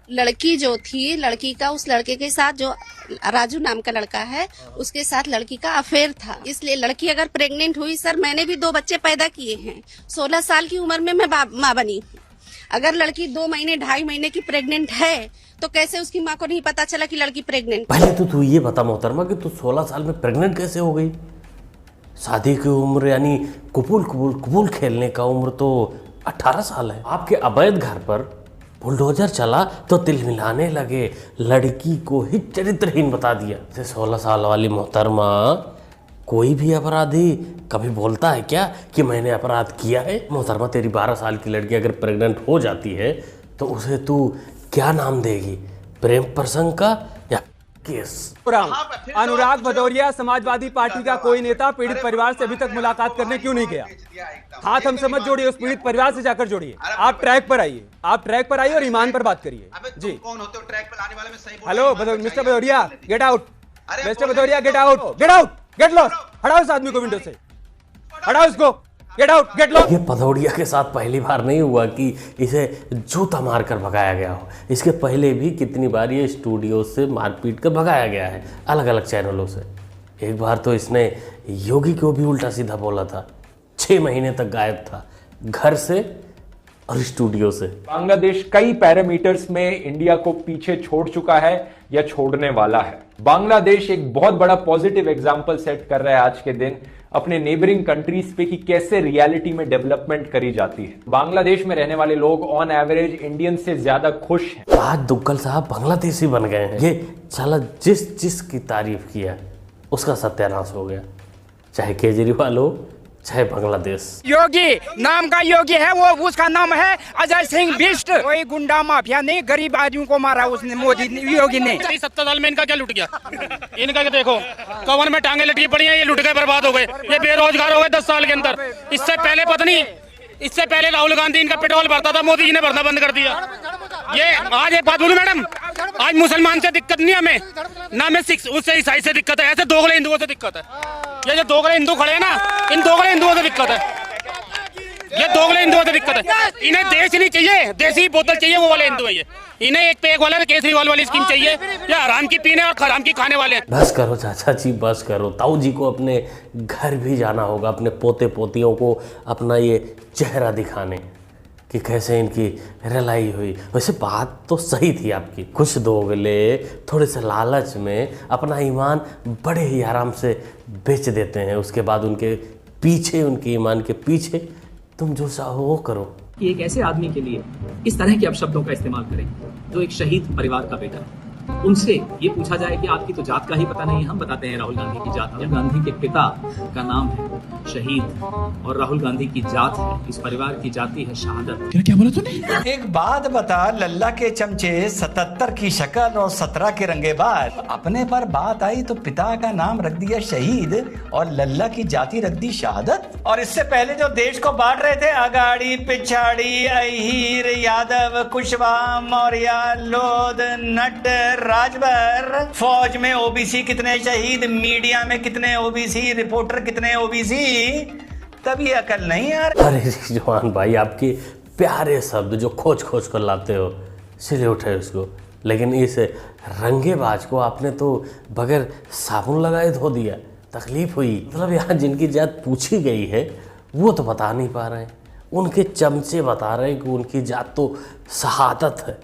लड़की जो थी, लड़की का उस लड़के के साथ, जो राजू नाम का लड़का है, उसके साथ लड़की का अफेयर था। इसलिए लड़की अगर प्रेग्नेंट हुई, सर मैंने भी 2 बच्चे पैदा किए हैं, 16 साल की उम्र में मैं माँ बनी हूँ। अगर लड़की 2 महीने 2.5 महीने की प्रेग्नेंट है तो कैसे उसकी माँ को नहीं पता चला कि लड़की प्रेग्नेंट? पहले तो तू ये बता मोहतरमा कि तू 16 साल में प्रेग्नेंट कैसे हो गई? शादी की उम्र यानी कुपूल खेलने का उम्र तो 18 साल है। आपके अवैध घर पर बुलडोजर चला तो तिल मिलाने लगे, लड़की को ही चरित्रहीन बता दिया। 16 साल वाली मोहतरमा, कोई भी अपराधी कभी बोलता है क्या कि मैंने अपराध किया है? मोहतरमा, तेरी 12 साल की लड़की अगर प्रेग्नेंट हो जाती है तो उसे तू क्या नाम देगी? प्रेम प्रसंग का या केस? अनुराग भदौरिया समाजवादी पार्टी का कोई नेता पीड़ित परिवार से अभी तक मुलाकात करने क्यों नहीं गया? हाथ हमसे मत जोड़िए, उस पीड़ित परिवार से जाकर जोड़िए। आप ट्रैक पर आइए, और ईमान पर बात करिए। जी, कौन होते हो ट्रैक पर लाने वाले में? सही hello mister Bhadauria, get out. Mister Bhadauria, get out, get lost. हटाओ इस आदमी को विंडो से, हटाओ इसको, गेट आउट, गेट लॉस्ट। ये भदौरिया के साथ पहली बार नहीं हुआ कि इसे जूता मारकर भगाया गया हो। इसके पहले भी कितनी बार ये स्टूडियो से मारपीट कर भगाया गया है, अलग अलग चैनलों से। एक बार तो इसने योगी को भी उल्टा सीधा बोला था, 6 महीने तक गायब था घर से और स्टूडियो से। बांग्लादेश कई पैरामीटर्स में इंडिया को पीछे छोड़ चुका है या छोड़ने वाला है। बांग्लादेश एक बहुत बड़ा पॉजिटिव एग्जांपल सेट कर रहा है आज के दिन अपने नेबरिंग कंट्रीज पे कि कैसे रियलिटी में डेवलपमेंट करी जाती है। बांग्लादेश में रहने वाले लोग ऑन एवरेज इंडियन से ज्यादा खुश हैं। आज दुग्गल साहब बांग्लादेशी बन गए हैं। ये साला जिसकी तारीफ किया उसका सत्यानाश हो गया, चाहे केजरीवाल हो चाहे बांग्लादेश। योगी नाम का योगी है, वो उसका नाम है अजय सिंह बिष्ट। कोई गुंडा माफिया नहीं, गरीब आदमियों को मारा उसने, मोदी योगी ने। 70 साल में इनका क्या लुट गया? इनका क्या देखो, कवर में टांगे लटकी पड़ी हैं, ये लुट गए, बर्बाद हो गए, ये बेरोजगार हो गए 10 साल के अंदर। इससे पहले पता नहीं, इससे पहले राहुल गांधी इनका पेट्रोल भरता था, मोदी जी ने भरना बंद कर दिया। ये आज एक बात बोलूं मैडम, आज मुसलमान से दिक्कत नहीं हमें, ना हमें उससे ईसाई से दिक्कत है, ऐसे दोगले हिंदुओं से दिक्कत है। ये जो दोगले हिंदू खड़े हैं ना, इन दोगले हिंदुओं से दिक्कत है, ये दोगले हिंदुओं से दिक्कत है। इन्हें देश नहीं चाहिए, देसी बोतल चाहिए, वो वाले हिंदू है ये। इन्हें एक पे एक वाला केजरीवाल वाली स्कीम चाहिए, या हराम की पीने और हराम की खाने वाले। बस करो चाचा जी, बस करो। ताऊ जी को अपने घर भी जाना होगा, अपने पोते पोतियों को अपना ये चेहरा दिखाने कि कैसे इनकी रलाई हुई। वैसे बात तो सही थी आपकी, कुछ दोगले थोड़े से लालच में अपना ईमान बड़े ही आराम से बेच देते हैं। उसके बाद उनके पीछे, उनके ईमान के पीछे तुम जो चाहो वो करो। कि एक ऐसे आदमी के लिए इस तरह के अपशब्दों का इस्तेमाल करें जो एक शहीद परिवार का बेटा है, उनसे ये पूछा जाए कि आपकी तो जात का ही पता नहीं है। हम बताते हैं राहुल गांधी की जात। राहुल गांधी के पिता का नाम है शहीद और राहुल गांधी की जात है, इस परिवार की जाति है शहादत। क्या बोला तूने? एक बात बता, लल्ला के चमचे 77 की शक्ल और 17 के रंगेबाज, अपने पर बात आई तो पिता का नाम रख दिया शहीद और लल्ला की जाति रख दी शहादत। और इससे पहले जो देश को बांट रहे थे, अगाड़ी पिछाड़ी, अहीर, यादव, कुशवाहा, मौर्य, लोध, नट, राजभर, फौज में ओबीसी कितने शहीद, मीडिया में कितने ओबीसी, रिपोर्टर कितने ओबीसी, तभी अकल नहीं यार। अरे जवान भाई, आपके प्यारे शब्द जो खोज खोज कर लाते हो, सैल्यूट है उसको। लेकिन इस रंगेबाज को आपने तो बगैर साबुन लगाए धो दिया। तकलीफ हुई, मतलब यहाँ जिनकी जात पूछी गई है वो तो बता नहीं पा रहे हैं, उनके चमचे बता रहे हैं कि उनकी जात तो शहादत है।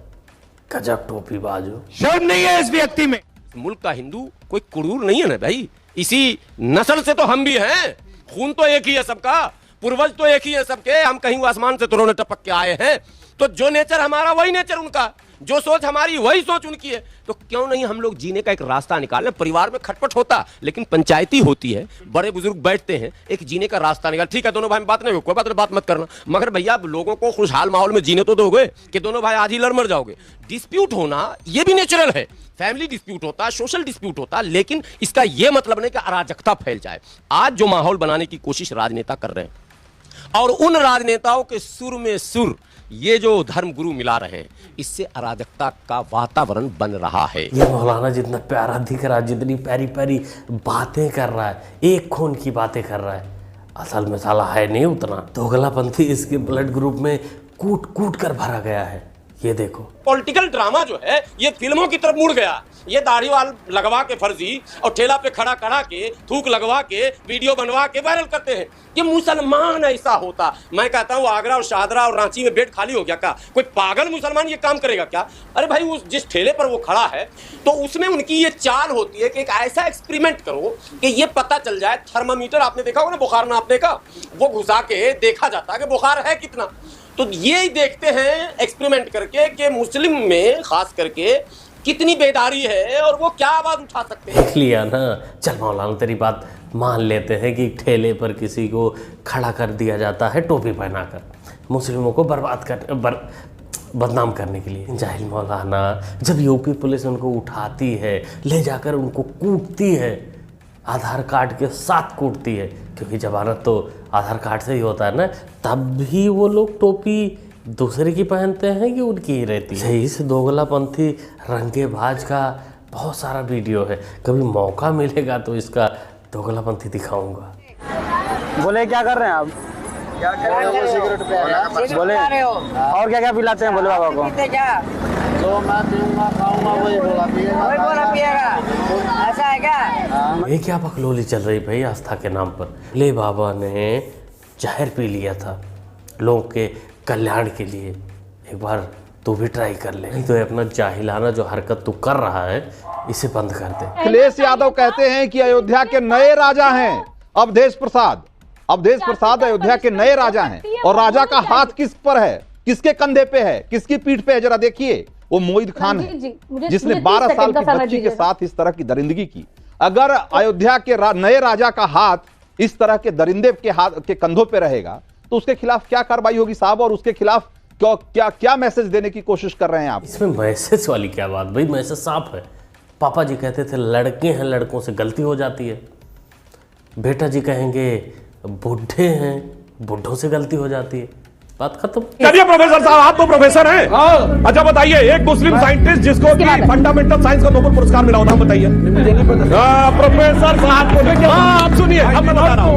गजब टोपी बाजो, शर्म नहीं है इस व्यक्ति में। मुल्क का हिंदू कोई क्रूर नहीं है ना भाई, इसी नस्ल से तो हम भी हैं, खून तो एक ही है सबका, पूर्वज तो एक ही है सबके, हम कहीं आसमान से तो टपक के आए हैं। तो जो नेचर हमारा वही नेचर उनका, जो सोच हमारी वही सोच उनकी है। तो क्यों नहीं हम लोग जीने का एक रास्ता निकालें? परिवार में खटपट होता, लेकिन पंचायती होती है, बड़े बुजुर्ग बैठते हैं, एक जीने का रास्ता निकाल। ठीक है दोनों भाई में बात नहीं हो, कोई बात मत करना, मगर भैया लोगों को खुशहाल माहौल में जीने तो दोगे कि दोनों भाई आज ही लड़ मर जाओगे। डिस्प्यूट होना ये भी नेचुरल है, फैमिली डिस्प्यूट होता, सोशल डिस्प्यूट होता, लेकिन इसका यह मतलब नहीं कि अराजकता फैल जाए। आज जो माहौल बनाने की कोशिश राजनेता कर रहे हैं और उन राजनेताओं के सुर में सुर ये जो धर्म गुरु मिला रहे हैं, इससे अराजकता का वातावरण बन रहा है। ये मौलाना जितना प्यारा दिख रहा है, जितनी प्यारी प्यारी बातें कर रहा है, एक खून की बातें कर रहा है, असल में साला है नहीं उतना। दोगलापंथी इसके ब्लड ग्रुप में कूट कूट कर भरा गया है। ये देखो पॉलिटिकल ड्रामा जो है ये फिल्मों की तरफ मुड़ गया। ये दाढ़ी वाल लगवा के फर्जी और ठेला पे खड़ा करा के थूक लगवा के वीडियो बनवा के वायरल करते हैं। ये मुसलमान ऐसा होता, मैं कहता हूँ आगरा और शाहदरा और रांची में बेड खाली हो गया क्या? कोई पागल मुसलमान ये काम करेगा क्या? अरे भाई उस जिस ठेले पर वो खड़ा है तो उसमें उनकी ये चाल होती है कि एक ऐसा एक्सपेरिमेंट करो कि ये पता चल जाए। थर्मामीटर आपने देखा होगा ना बुखार नापने का, वो घुसा के देखा जाता है कि बुखार है कितना। तो ये देखते हैं एक्सपेरिमेंट करके कि मुस्लिम में खास करके कितनी बेदारी है और वो क्या आवाज उठा सकते हैं। देख लिया ना। चल मौलाना तेरी बात मान लेते हैं कि ठेले पर किसी को खड़ा कर दिया जाता है टोपी पहनाकर मुस्लिमों को बदनाम करने के लिए। जाहिल मौलाना, जब यूपी पुलिस उनको उठाती है ले जाकर उनको कूटती है, आधार कार्ड के साथ कूटती है, क्योंकि जमानत तो आधार कार्ड से ही होता है ना, तब भी वो लोग टोपी दूसरे की पहनते हैं कि उनकी ही रहती है। इस दोगलापंथी रंगेबाज का बहुत सारा वीडियो है, कभी मौका मिलेगा तो इसका दोगलापंथी दिखाऊंगा। बोले क्या कर रहे हैं आप? क्या कर रहे हो? सिगरेट पे बोले और क्या क्या पिलाते हैं बोले बाबा को? जो मैं पीऊंगा खाऊंगा वही पिएगा। ऐसा है क्या? ये क्या बकलोली चल रही भाई आस्था के नाम पर? ले बाबा ने जहर पी लिया था लोगों के कल्याण के लिए, एक बार तू भी ट्राई कर ले, नहीं तो अपना जाहिलाना जो हरकत तू कर रहा है इसे बंद कर दे। अखिलेश यादव कहते हैं कि अयोध्या के नए राजा हैं अवधेश प्रसाद। अवधेश प्रसाद अयोध्या के नए राजा हैं और राजा का हाथ किस पर है, किसके कंधे पे है, किसकी पीठ पे है? जरा देखिए, वो मोहिद खान है जिसने 12 साल की बच्ची के साथ इस तरह की दरिंदगी की। अगर अयोध्या के नए राजा का हाथ इस तरह के दरिंदे के हाथ के कंधों पे रहेगा तो उसके खिलाफ क्या कार्रवाई होगी साहब? और उसके खिलाफ क्या मैसेज देने की कोशिश कर रहे हैं आप? इसमें मैसेज वाली क्या बात भाई? मैसेज साफ है। पापा जी कहते थे लड़के हैं, लड़कों से गलती हो जाती है। बेटा जी कहेंगे बुढ़े हैं, बुढ़ों से गलती हो जाती है। बात खत्म। चलिए प्रोफेसर साहब, आप तो प्रोफेसर हैं। हाँ। अच्छा बताइए, एक मुस्लिम साइंटिस्ट जिसको कि फंडामेंटल साइंस का नोबेल पुरस्कार मिला होता, बताइए। मुझे नहीं पता। प्रोफेसर साहब को आप सुनिए, अब मैं बता रहा हूँ,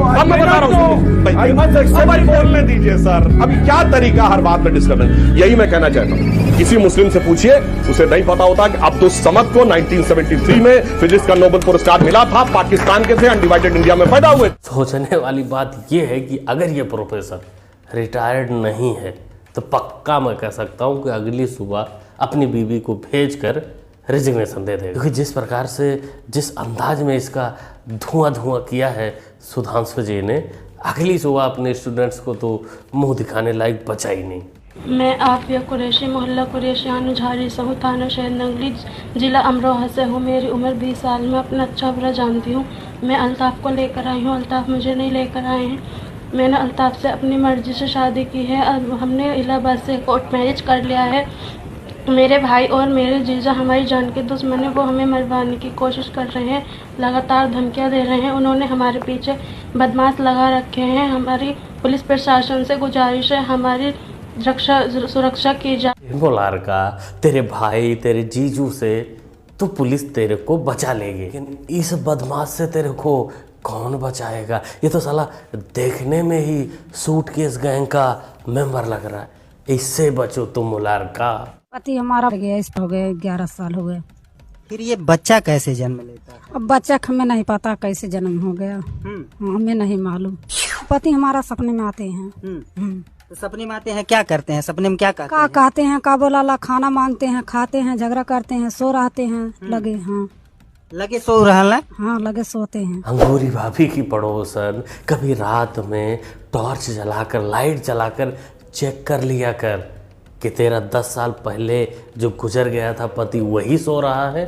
बोलने दीजिए सर। अभी क्या तरीका हर बात में डिस्टर्बेंस, यही मैं कहना चाहता हूँ। किसी मुस्लिम से पूछिए, उसे नहीं पता होता कि अब्दुल समद को 1973 में फिजिक्स का नोबेल पुरस्कार मिला था, पाकिस्तान के थे, अनडिवाइडेड इंडिया में पैदा हुए। सोचने वाली बात यह है कि अगर ये प्रोफेसर रिटायर्ड नहीं है तो पक्का मैं कह सकता हूँ कि अगली सुबह अपनी बीवी को भेजकर रिजिग्नेशन दे देगा, क्योंकि जिस प्रकार से जिस अंदाज में इसका धुआं किया है सुधांशु जी ने, अगली सुबह अपने स्टूडेंट्स को तो मुंह दिखाने लायक बचा ही नहीं। मैं आफिया कुरैशी, मोहल्ला कुरैशी, अनुझारी सहू, थाना शहर नंगली, जिला अमरोहा से हूँ। मेरी उम्र 20 साल। मैं अपना अच्छा बुरा जानती हूँ। मैं अल्ताफ़ को लेकर आई हूँ, अल्ताफ़ मुझे नहीं लेकर आए हैं। मैंने अल्ताफ़ से अपनी मर्ज़ी से शादी की है। अब हमने इलाहाबाद से कोर्ट मैरिज कर लिया है। मेरे भाई और मेरे जीजा हमारी जान के दुश्मन है, वो हमें मरवाने की कोशिश कर रहे हैं, लगातार धमकियां दे रहे हैं। उन्होंने हमारे पीछे बदमाश लगा रखे हैं। हमारी पुलिस प्रशासन से गुजारिश है हमारी सुरक्षा की जाए। बोलार का तेरे भाई तेरे जीजू से तो पुलिस तेरे को बचा लेगी, लेकिन इस बदमाश से तेरे को कौन बचाएगा? ये तो साला देखने में ही सूटकेस गैंग का मेंबर लग रहा है। इससे बचो तुम मुलार का। पति हमारा गया, इस हो गए 11 साल हो गए। फिर ये बच्चा कैसे जन्म लेता है? अब बच्चा हमें नहीं पता कैसे जन्म हो गया, हमें नहीं मालूम। पति हमारा सपने में आते हैं। तो सपने में आते हैं, क्या करते हैं सपने में? क्या कहते हैं का बोला ला, खाना मांगते हैं, खाते हैं, झगड़ा करते हैं, सो रहते हैं, लगे। हाँ लगे सो रहा। हाँ लगे सोते हैं। अंगूरी भाभी की पड़ोसन कभी रात में टॉर्च जलाकर लाइट जलाकर चेक कर लिया कर कि तेरा 10 साल पहले जो गुजर गया था पति वही सो रहा है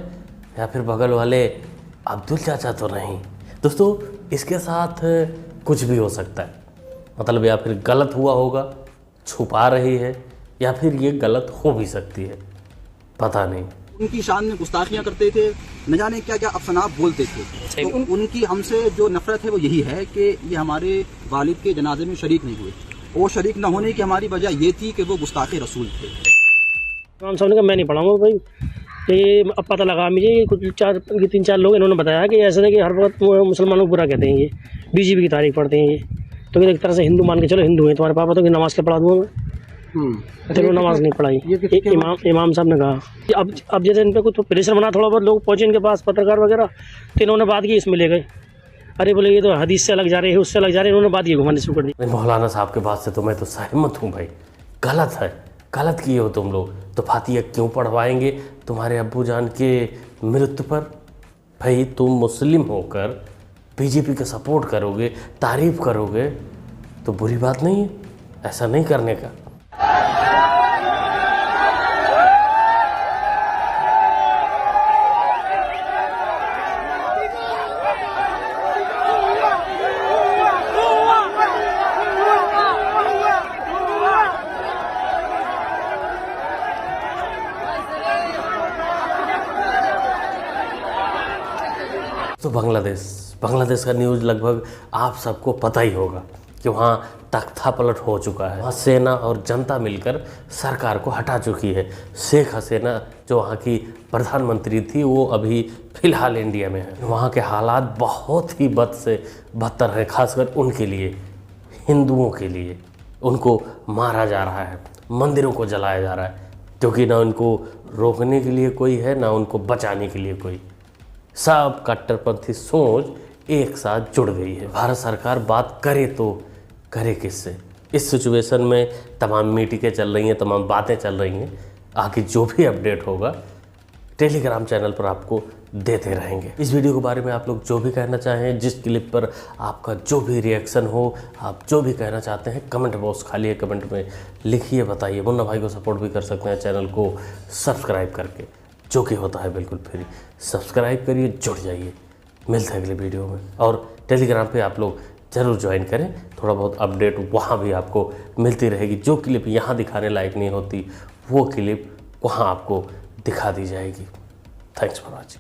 या फिर बगल वाले अब्दुल चाचा तो नहीं। दोस्तों इसके साथ कुछ भी हो सकता है, मतलब या फिर गलत हुआ होगा, छुपा रही है, या फिर ये गलत हो भी सकती है, पता नहीं। उनकी शान में गुस्ताखियां करते थे, न जाने क्या क्या अफसनाफ बोलते थे। तो उनकी हमसे जो नफरत है वो यही है कि ये हमारे वालिद के जनाजे में शरीक नहीं हुए। वो शरीक न होने की हमारी वजह ये थी कि वो गुस्ताखे रसूल थे। हम सबने कहा मैं नहीं पढ़ाऊंगा भाई, ये अब पता लगा मुझे कुछ 3-4 लोग इन्होंने बताया कि ऐसा है कि हर वक्त मुसलमानों को बुरा कहते हैं, ये बीजेपी की तारीफ पढ़ते हैं, ये तो एक तरह से हिंदू मान के चलो हिंदू हैं, तुम्हारे पापा तो नमाज के पढ़ा दूंगा तो नमाज नहीं पढ़ाई। इमाम साहब ने कहा कि अब जैसे इन पे कुछ प्रेशर बना, थोड़ा बहुत लोग पहुंचे इनके पास, पत्रकार वगैरह, तो इन्होंने बात की, इसमें ले गए। अरे बोले ये तो हदीस से अलग जा रहे हैं, उससे अलग जा रहे हैं, इन्होंने बात ये घुमाने शुरू कर दी। मौलाना साहब के बात से तो मैं तो सहमत हूँ भाई, गलत है, गलत किए हो तुम लोग। तो फातिया क्यों पढ़वाएंगे तुम्हारे अब्बू जान के मृत्यु पर? भाई तुम मुस्लिम होकर बीजेपी का सपोर्ट करोगे, तारीफ करोगे तो बुरी बात नहीं है, ऐसा नहीं करने का। तो बांग्लादेश का न्यूज़ लगभग आप सबको पता ही होगा कि वहाँ तख्ता पलट हो चुका है। वहाँ सेना और जनता मिलकर सरकार को हटा चुकी है। शेख हसीना जो वहाँ की प्रधानमंत्री थी वो अभी फ़िलहाल इंडिया में है। वहाँ के हालात बहुत ही बद से बदतर हैं, खासकर उनके लिए, हिंदुओं के लिए। उनको मारा जा रहा है, मंदिरों को जलाया जा रहा है, क्योंकि ना उनको रोकने के लिए कोई है ना उनको बचाने के लिए कोई। सब कट्टरपंथी सोच एक साथ जुड़ गई है। भारत सरकार बात करे तो करे किससे? इस सिचुएशन में तमाम मीटिंगें चल रही हैं, तमाम बातें चल रही हैं। आगे जो भी अपडेट होगा टेलीग्राम चैनल पर आपको देते रहेंगे। इस वीडियो के बारे में आप लोग जो भी कहना चाहें, जिस क्लिप पर आपका जो भी रिएक्शन हो, आप जो भी कहना चाहते हैं, कमेंट बॉक्स खाली है, कमेंट में लिखिए, बताइए। मुन्ना भाई को सपोर्ट भी कर सकते हैं चैनल को सब्सक्राइब करके, जो कि होता है बिल्कुल फ्री। सब्सक्राइब करिए, जुड़ जाइए। मिलते हैं अगले वीडियो में। और टेलीग्राम पे आप लोग ज़रूर ज्वाइन करें, थोड़ा बहुत अपडेट वहाँ भी आपको मिलती रहेगी। जो क्लिप यहाँ दिखाने लायक नहीं होती वो क्लिप वहाँ आपको दिखा दी जाएगी। Thanks for watching.